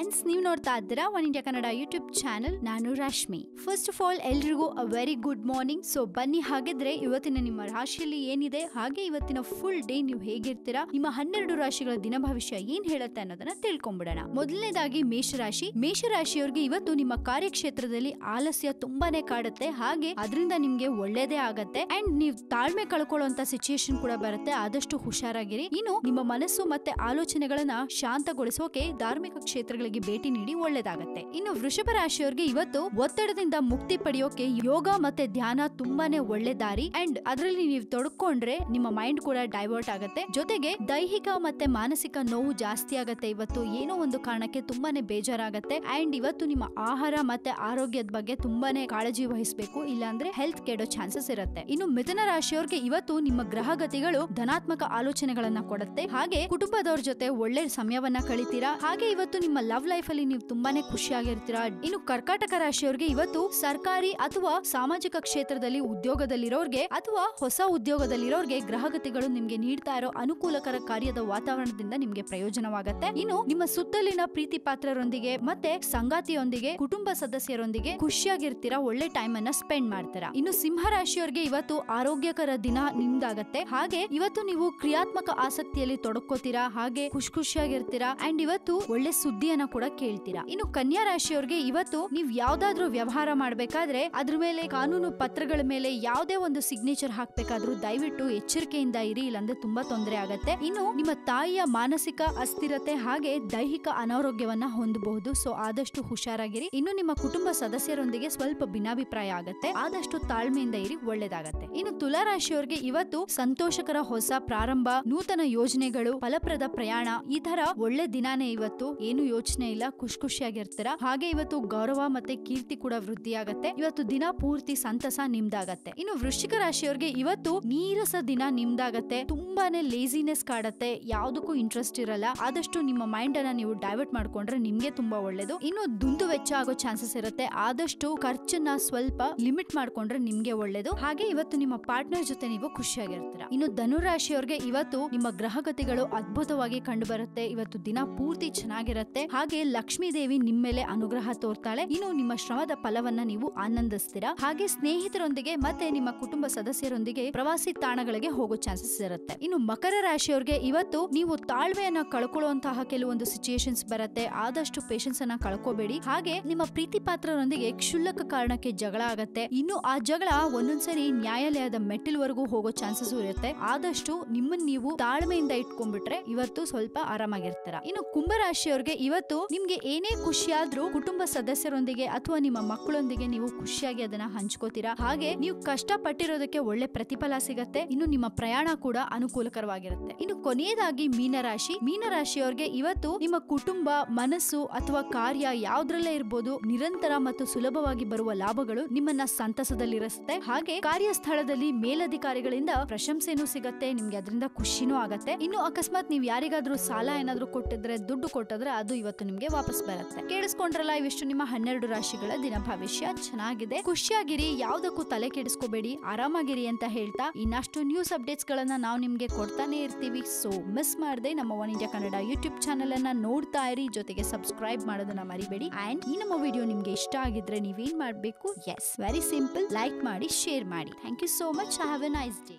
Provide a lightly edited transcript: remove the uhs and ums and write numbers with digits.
Friends, ನೀವು ನೋಡ್ತಾ ಇದ್ದೀರಾ one India Kannada YouTube channel. ನಾನು ರಶ್ಮಿ. ಫಸ್ಟ್ ಆಫ್ ಆಲ್ ಎಲ್ರಿಗೂ a very good morning. So ಬನ್ನಿ, ಹಾಗಿದ್ರೆ ಇವತ್ತಿನ ನಿಮ್ಮ ರಾಶಿಯಲ್ಲಿ ಏನಿದೆ, ಹಾಗೆ ಇವತ್ತಿನ ಫುಲ್ ಡೇ ನೀವು ಹೇಗಿರ್ತೀರಾ, ನಿಮ್ಮ 12 ರಾಶಿಗಳ ದಿನ ಭವಿಷ್ಯ ಏನ್ ಹೇಳುತ್ತೆ ಅನ್ನೋದನ್ನ ತಿಳ್ಕೊಂಡ್ಬಿಡೋಣ. ಮೊದಲನೇದಾಗಿ ಮೇಷರಾಶಿ. ಮೇಷರಾಶಿಯವರಿಗೆ ಇವತ್ತು ನಿಮ್ಮ ಕಾರ್ಯಕ್ಷೇತ್ರದಲ್ಲಿ ಆಲಸ್ಯ ತುಂಬಾನೇ ಕಾಡುತ್ತೆ, ಹಾಗೆ ಅದರಿಂದ ನಿಮ್ಗೆ ಒಳ್ಳೇದೇ ಆಗತ್ತೆ. ಅಂಡ್ ನೀವು ತಾಳ್ಮೆ ಕಳ್ಕೊಳ್ಳುವಂತ ಸಿಚುಯೇಷನ್ ಕೂಡ ಬರುತ್ತೆ. ಆದಷ್ಟು ಹುಷಾರಾಗಿರಿ. ಇನ್ನು ನಿಮ್ಮ ಮನಸ್ಸು ಮತ್ತೆ ಆಲೋಚನೆಗಳನ್ನ ಶಾಂತಗೊಳಿಸೋಕೆ ಧಾರ್ಮಿಕ ಕ್ಷೇತ್ರಗಳಿಗೆ ಭೇಟಿ ನೀಡಿ ಒಳ್ಳೇದಾಗತ್ತೆ. ಇನ್ನು ವೃಷಭ ರಾಶಿಯವರಿಗೆ ಇವತ್ತು ಒತ್ತಡದಿಂದ ಮುಕ್ತಿ ಪಡೆಯೋಕೆ ಯೋಗ ಮತ್ತೆ ಧ್ಯಾನ ತುಂಬಾನೇ ಒಳ್ಳೆ ದಾರಿ. ಅಂಡ್ ಅದರಲ್ಲಿ ನೀವು ತೊಡಕೊಂಡ್ರೆ ನಿಮ್ಮ ಮೈಂಡ್ ಕೂಡ ಡೈವರ್ಟ್ ಆಗುತ್ತೆ. ಜೊತೆಗೆ ದೈಹಿಕ ಮತ್ತೆ ಮಾನಸಿಕ ನೋವು ಜಾಸ್ತಿ ಆಗತ್ತೆ. ಇವತ್ತು ಏನೋ ಒಂದು ಕಾರಣಕ್ಕೆ ತುಂಬಾನೇ ಬೇಜಾರಾಗತ್ತೆ. ಅಂಡ್ ಇವತ್ತು ನಿಮ್ಮ ಆಹಾರ ಮತ್ತೆ ಆರೋಗ್ಯದ ಬಗ್ಗೆ ತುಂಬಾನೇ ಕಾಳಜಿ ವಹಿಸಬೇಕು, ಇಲ್ಲಾಂದ್ರೆ ಹೆಲ್ತ್ ಕೆಡೋ ಚಾನ್ಸಸ್ ಇರುತ್ತೆ. ಇನ್ನು ಮಿಥುನ ರಾಶಿಯವರಿಗೆ ಇವತ್ತು ನಿಮ್ಮ ಗ್ರಹಗತಿಗಳು ಧನಾತ್ಮಕ ಆಲೋಚನೆಗಳನ್ನ ಕೊಡುತ್ತೆ, ಹಾಗೆ ಕುಟುಂಬದವ್ರ ಜೊತೆ ಒಳ್ಳೆ ಸಮಯವನ್ನ ಕಳಿತೀರಾ. ಹಾಗೆ ಇವತ್ತು ನಿಮ್ಮ ಲವ್ ಲೈಫ್ ಅಲ್ಲಿ ನೀವು ತುಂಬಾನೇ ಖುಷಿಯಾಗಿರ್ತೀರಾ. ಇನ್ನು ಕರ್ಕಾಟಕ ರಾಶಿಯವರಿಗೆ ಇವತ್ತು ಸರ್ಕಾರಿ ಅಥವಾ ಸಾಮಾಜಿಕ ಕ್ಷೇತ್ರದಲ್ಲಿ ಉದ್ಯೋಗದಲ್ಲಿರೋರ್ಗೆ ಅಥವಾ ಹೊಸ ಉದ್ಯೋಗದಲ್ಲಿರೋರ್ಗೆ ಗ್ರಹಗತಿಗಳು ನಿಮ್ಗೆ ನೀಡ್ತಾ ಇರೋ ಅನುಕೂಲಕರ ಕಾರ್ಯದ ವಾತಾವರಣದಿಂದ ನಿಮ್ಗೆ ಪ್ರಯೋಜನವಾಗತ್ತೆ. ಇನ್ನು ನಿಮ್ಮ ಸುತ್ತಲಿನ ಪ್ರೀತಿ ಪಾತ್ರರೊಂದಿಗೆ ಮತ್ತೆ ಸಂಗಾತಿಯೊಂದಿಗೆ, ಕುಟುಂಬ ಸದಸ್ಯರೊಂದಿಗೆ ಖುಷಿಯಾಗಿರ್ತೀರಾ, ಒಳ್ಳೆ ಟೈಮ್ ಅನ್ನ ಸ್ಪೆಂಡ್ ಮಾಡ್ತೀರಾ. ಇನ್ನು ಸಿಂಹ ರಾಶಿಯವರಿಗೆ ಇವತ್ತು ಆರೋಗ್ಯಕರ ದಿನ ನಿಮ್ದಾಗತ್ತೆ. ಹಾಗೆ ಇವತ್ತು ನೀವು ಕ್ರಿಯಾತ್ಮಕ ಆಸಕ್ತಿಯಲ್ಲಿ ತೊಡಕೋತೀರಾ, ಹಾಗೆ ಖುಷಿಯಾಗಿರ್ತೀರಾ. ಅಂಡ್ ಇವತ್ತು ಒಳ್ಳೆ ಸುದ್ದಿಯನ್ನ ಕೂಡ ಕೇಳ್ತೀರಾ. ಇನ್ನು ಕನ್ಯಾ ರಾಶಿಯವರಿಗೆ ಇವತ್ತು ನೀವು ಯಾವ್ದಾದ್ರು ವ್ಯವಹಾರ ಮಾಡ್ಬೇಕಾದ್ರೆ ಅದ್ರ ಮೇಲೆ ಕಾನೂನು ಪತ್ರಗಳ ಮೇಲೆ ಯಾವುದೇ ಒಂದು ಸಿಗ್ನೇಚರ್ ಹಾಕ್ಬೇಕಾದ್ರೂ ದಯವಿಟ್ಟು ಎಚ್ಚರಿಕೆಯಿಂದ ಇರಿ, ಇಲ್ಲಾಂದ್ರೆ ತುಂಬಾ ತೊಂದರೆ ಆಗತ್ತೆ. ಇನ್ನು ನಿಮ್ಮ ತಾಯಿಯ ಮಾನಸಿಕ ಅಸ್ಥಿರತೆ ಹಾಗೆ ದೈಹಿಕ ಅನಾರೋಗ್ಯವನ್ನ ಹೊಂದಬಹುದು. ಸೊ ಆದಷ್ಟು ಹುಷಾರಾಗಿರಿ. ಇನ್ನು ನಿಮ್ಮ ಕುಟುಂಬ ಸದಸ್ಯರೊಂದಿಗೆ ಸ್ವಲ್ಪ ಭಿನ್ನಾಭಿಪ್ರಾಯ ಆಗತ್ತೆ, ಆದಷ್ಟು ತಾಳ್ಮೆಯಿಂದ ಇರಿ, ಒಳ್ಳೇದಾಗತ್ತೆ. ಇನ್ನು ತುಲಾ ರಾಶಿಯವರಿಗೆ ಇವತ್ತು ಸಂತೋಷಕರ ಹೊಸ ಪ್ರಾರಂಭ, ನೂತನ ಯೋಜನೆಗಳು, ಫಲಪ್ರದ ಪ್ರಯಾಣ, ಈ ತರ ಒಳ್ಳೆ ದಿನಾನೇ ಇವತ್ತು. ಏನು ಯೋಚನೆ ಇಲ್ಲ, ಖುಷಿಯಾಗಿರ್ತೀರಾ. ಹಾಗೆ ಇವತ್ತು ಗೌರವ ಮತ್ತೆ ಕೀರ್ತಿ ಕೂಡ ವೃದ್ಧಿ ಆಗತ್ತೆ. ಇವತ್ತು ದಿನ ಪೂರ್ತಿ ಸಂತಸ ನಿಮ್ದಾಗತ್ತೆ. ಇನ್ನು ವೃಶ್ಚಿಕ ರಾಶಿಯವರಿಗೆ ಇವತ್ತು ನೀರಸ ದಿನ ನಿಮ್ದಾಗತ್ತೆ. ತುಂಬಾನೇ ಲೇಜಿನೆಸ್ ಕಾಡತ್ತೆ, ಯಾವ್ದಕ್ಕೂ ಇಂಟ್ರೆಸ್ಟ್ ಇರಲ್ಲ. ಆದಷ್ಟು ನಿಮ್ಮ ಮೈಂಡ್ ಅನ್ನ ನೀವು ಡೈವರ್ಟ್ ಮಾಡ್ಕೊಂಡ್ರೆ ನಿಮ್ಗೆ ತುಂಬಾ ಒಳ್ಳೇದು. ಇನ್ನು ದುಂದು ವೆಚ್ಚ ಆಗೋ ಚಾನ್ಸಸ್ ಇರುತ್ತೆ, ಆದಷ್ಟು ಖರ್ಚನ್ನ ಸ್ವಲ್ಪ ಲಿಮಿಟ್ ಮಾಡ್ಕೊಂಡ್ರೆ ನಿಮ್ಗೆ ಒಳ್ಳೇದು. ಹಾಗೆ ಇವತ್ತು ನಿಮ್ಮ ಪಾರ್ಟ್ನರ್ ಜೊತೆ ನೀವು ಖುಷಿಯಾಗಿರ್ತೀರಾ. ಇನ್ನು ಧನುರಾಶಿಯವರಿಗೆ ಇವತ್ತು ನಿಮ್ಮ ಗ್ರಹಗತಿಗಳು ಅದ್ಭುತವಾಗಿ ಕಂಡು ಬರುತ್ತೆ. ಇವತ್ತು ದಿನ ಪೂರ್ತಿ ಚೆನ್ನಾಗಿರುತ್ತೆ, ಹಾಗೆ ಲಕ್ಷ್ಮೀ ದೇವಿ ನಿಮ್ಮ ಮೇಲೆ ಅನುಗ್ರಹ ತೋರ್ತಾಳೆ. ಇನ್ನು ನಿಮ್ಮ ಶ್ರಮದ ಫಲವನ್ನ ನೀವು ಆನಂದಿಸ್ತೀರಾ. ಹಾಗೆ ಸ್ನೇಹಿತರೊಂದಿಗೆ ಮತ್ತೆ ನಿಮ್ಮ ಕುಟುಂಬ ಸದಸ್ಯರೊಂದಿಗೆ ಪ್ರವಾಸಿ ತಾಣಗಳಿಗೆ ಹೋಗೋ ಚಾನ್ಸಸ್ ಇರುತ್ತೆ. ಇನ್ನು ಮಕರ ರಾಶಿಯವರಿಗೆ ಇವತ್ತು ನೀವು ತಾಳ್ಮೆಯನ್ನ ಕಳ್ಕೊಳ್ಳುವಂತಹ ಕೆಲವೊಂದು ಸಿಚುಯೇಷನ್ಸ್ ಬರುತ್ತೆ, ಆದಷ್ಟು ಪೇಷನ್ಸ್ ಅನ್ನ ಕಳ್ಕೋಬೇಡಿ. ಹಾಗೆ ನಿಮ್ಮ ಪ್ರೀತಿ ಪಾತ್ರರೊಂದಿಗೆ ಕ್ಷುಲ್ಲಕ ಕಾರಣಕ್ಕೆ ಜಗಳ ಆಗತ್ತೆ. ಇನ್ನು ಆ ಜಗಳ ಒಂದೊಂದ್ಸರಿ ನ್ಯಾಯಾಲಯದ ಮೆಟ್ಟಿಲ್ವರೆಗೂ ಹೋಗೋ ಚಾನ್ಸಸ್ ಇರುತ್ತೆ. ಆದಷ್ಟು ನಿಮ್ಮನ್ನ ನೀವು ತಾಳ್ಮೆಯಿಂದ ಇಟ್ಕೊಂಡ್ಬಿಟ್ರೆ ಇವತ್ತು ಸ್ವಲ್ಪ ಆರಾಮಾಗಿರ್ತೀರಾ. ಇನ್ನು ಕುಂಭರಾಶಿಯವರಿಗೆ ಇವತ್ತು ನಿಮ್ಗೆ ಏನೇ ಖುಷಿಯಾದ್ರೂ ಕುಟುಂಬ ಸದಸ್ಯರೊಂದಿಗೆ ಅಥವಾ ನಿಮ್ಮ ಮಕ್ಕಳೊಂದಿಗೆ ನೀವು ಖುಷಿಯಾಗಿ ಅದನ್ನ ಹಂಚ್ಕೋತೀರಾ. ಹಾಗೆ ನೀವು ಕಷ್ಟ ಪಟ್ಟಿರೋದಕ್ಕೆ ಒಳ್ಳೆ ಪ್ರತಿಫಲ ಸಿಗತ್ತೆ. ಇನ್ನು ನಿಮ್ಮ ಪ್ರಯಾಣ ಕೂಡ ಅನುಕೂಲಕರವಾಗಿರುತ್ತೆ. ಇನ್ನು ಕೊನೆಯದಾಗಿ ಮೀನರಾಶಿ. ಮೀನರಾಶಿಯವರಿಗೆ ಇವತ್ತು ನಿಮ್ಮ ಕುಟುಂಬ, ಮನಸ್ಸು ಅಥವಾ ಕಾರ್ಯ ಯಾವ್ದ್ರಲ್ಲೇ ಇರ್ಬೋದು, ನಿರಂತರ ಮತ್ತು ಸುಲಭವಾಗಿ ಬರುವ ಲಾಭಗಳು ನಿಮ್ಮನ್ನ ಸಂತಸದಲ್ಲಿರಿಸುತ್ತೆ. ಹಾಗೆ ಕಾರ್ಯಸ್ಥಳದಲ್ಲಿ ಮೇಲಧಿಕಾರಿಗಳಿಂದ ಪ್ರಶಂಸೆನೂ ಸಿಗತ್ತೆ, ನಿಮ್ಗೆ ಅದರಿಂದ ಖುಷಿನೂ ಆಗತ್ತೆ. ಇನ್ನು ಅಕಸ್ಮಾತ್ ನೀವು ಯಾರಿಗಾದ್ರೂ ಸಾಲ ಏನಾದ್ರೂ ಕೊಟ್ಟಿದ್ರೆ, ದುಡ್ಡು ಕೊಟ್ಟಿದ್ರೆ ಅದು ಇವತ್ತು ನಿಮ್ಗೆ ವಾಪಸ್ ಬರುತ್ತೆ. ಕೇಳಿಸ್ಕೊಂಡ್ರಲ್ಲ, ಇವಿಷ್ಟು ನಿಮ್ಮ 12 ರಾಶಿಗಳ ದಿನ ಭವಿಷ್ಯ. ಚೆನ್ನಾಗಿದೆ, ಖುಷಿಯಾಗಿರಿ, ಯಾವ್ದಕ್ಕೂ ತಲೆ ಕೆಡಿಸ್ಕೋಬೇಡಿ, ಆರಾಮಾಗಿರಿ ಅಂತ ಹೇಳ್ತಾ ಇನ್ನಷ್ಟು ನ್ಯೂಸ್ ಅಪ್ಡೇಟ್ಸ್ ಗಳನ್ನ ನಾವು ನಿಮ್ಗೆ ಕೊಡ್ತಾನೆ ಇರ್ತೀವಿ. ಸೊ ಮಿಸ್ ಮಾಡದೆ ನಮ್ಮ one India Kannada YouTube channel ಅನ್ನ ನೋಡ್ತಾ ಇರಿ, ಜೊತೆಗೆ ಸಬ್ಸ್ಕ್ರೈಬ್ ಮಾಡೋದನ್ನ ಮರಿಬೇಡಿ. ಅಂಡ್ ಈ ನಮ್ಮ ವಿಡಿಯೋ ನಿಮ್ಗೆ ಇಷ್ಟ ಆಗಿದ್ರೆ ನೀವೇನ್ ಮಾಡ್ಬೇಕು? ಎಸ್, ವೆರಿ ಸಿಂಪಲ್, ಲೈಕ್ ಮಾಡಿ, ಶೇರ್ ಮಾಡಿ. Thank you so much. Have a nice day.